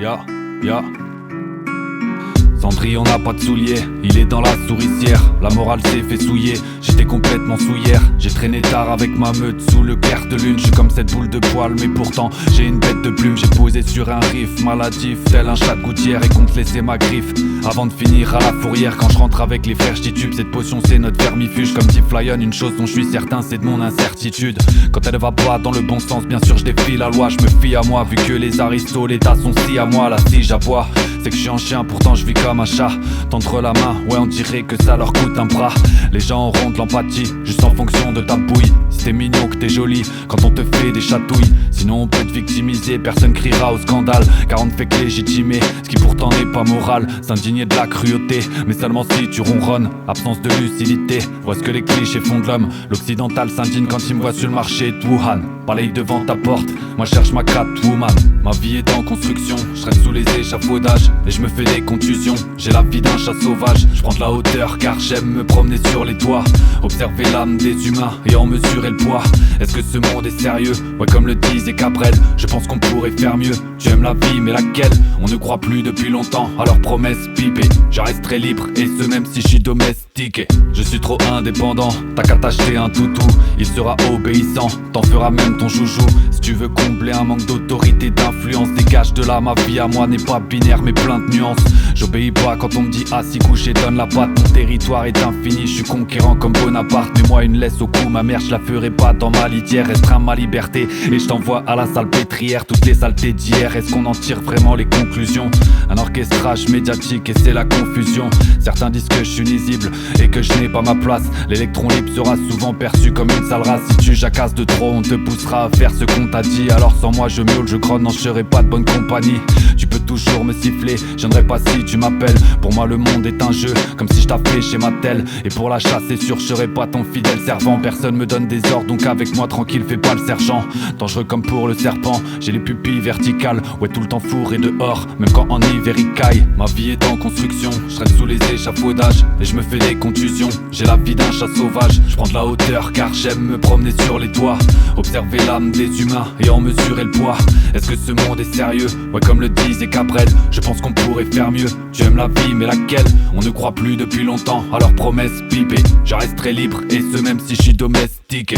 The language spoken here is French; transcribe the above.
Ya, ya. Cendrillon n'a pas de souliers, il est dans la souricière. La morale s'est fait souiller, j'étais complètement sous hier. J'ai traîné tard avec ma meute sous le clair de lune. J'suis comme cette boule de poil, mais pourtant j'ai une bête de plume. J'ai posé sur un riff maladif, tel un chat de gouttière, et compte laisser ma griffe avant de finir à la fourrière. Quand je rentre avec les frères j'titube, cette potion c'est notre vermifuge. Comme dit Flyon, une chose dont je suis certain c'est de mon incertitude. Quand elle va pas dans le bon sens, bien sûr je défie la loi. Je me fie à moi, vu que les aristos, l'état sont si à moi. Là si j'aboie, c'est que je suis un chien, pourtant je vis comme un chat. Tendre la main, ouais on dirait que ça leur coûte un bras. Les gens auront de l'empathie, juste en fonction de ta bouille. Si t'es mignon que t'es joli, quand on te fait des chatouilles. Sinon on peut te victimiser, personne criera au scandale. Car on ne fait que légitimer, ce qui pourtant n'est pas moral. S'indigner de la cruauté, mais seulement si tu ronronnes. Absence de lucidité, vois ce que les clichés font de l'homme. L'occidental s'indigne quand il me voit sur le marché de Wuhan. Balaye devant ta porte, moi cherche ma Catwoman. Ma vie est en construction, je reste sous les échafaudages et je me fais des contusions. J'ai la vie d'un chat sauvage, je prends de la hauteur car j'aime me promener sur les toits. Observer l'âme des humains et en mesurer le poids. Est-ce que ce monde est sérieux? Ouais comme le disait Cabrel, je pense qu'on pourrait faire mieux. Tu aimes la vie mais laquelle? On ne croit plus depuis longtemps à leurs promesses pipées. Je resterai libre et ce même si je suis domestiqué. Je suis trop indépendant, t'as qu'à t'acheter un toutou. Il sera obéissant, t'en feras même ton joujou. Si tu veux combler un manque d'autorité, d'influence, dégage de là, ma vie à moi n'est pas binaire mais plein de nuances. J'obéis pas quand on me dit assis couché donne la patte. Mon territoire est infini, je suis conquérant comme Bonaparte. Mais moi une laisse au cou, ma mère je la ferai pas dans ma litière. Restreins ma liberté et je t'envoie à la salle pétrière. Toutes les saletés d'hier, est-ce qu'on en tire vraiment les conclusions? Un orchestrage médiatique et c'est la confusion. Certains disent que je suis nuisible et que je n'ai pas ma place. L'électron libre sera souvent perçu comme une sale race. Si tu jacasses de trop, on te poussera à faire ce qu'on t'a dit. Alors sans moi je miaule, je grogne, non je serai pas de bonne compagnie. Tu peux toujours me siffler, je viendrai pas si tu m'appelles. Pour moi le monde est un jeu, comme si je t'appelais chez Mattel. Et pour la chasse c'est sûr je serai pas ton fidèle servant. Personne me donne des ordres donc avec moi tranquille fais pas le sergent. Dangereux comme pour le serpent, j'ai les pupilles verticales. Ouais tout le temps fourré dehors, même quand en hiver il caille. Ma vie est en construction, je reste sous les échafaudages et je me fais des contusions. J'ai la vie d'un chat sauvage, je prends de la hauteur car j'aime me promener sur les toits. Observer l'âme des humains et en mesurer le poids. Est-ce que ce monde est sérieux? Ouais comme le disait Cabrel, je pense qu'on pourrait faire mieux. Tu aimes la vie mais laquelle? On ne croit plus depuis longtemps à leurs promesses pipées. Je resterai libre et ce même si je suis domestiqué.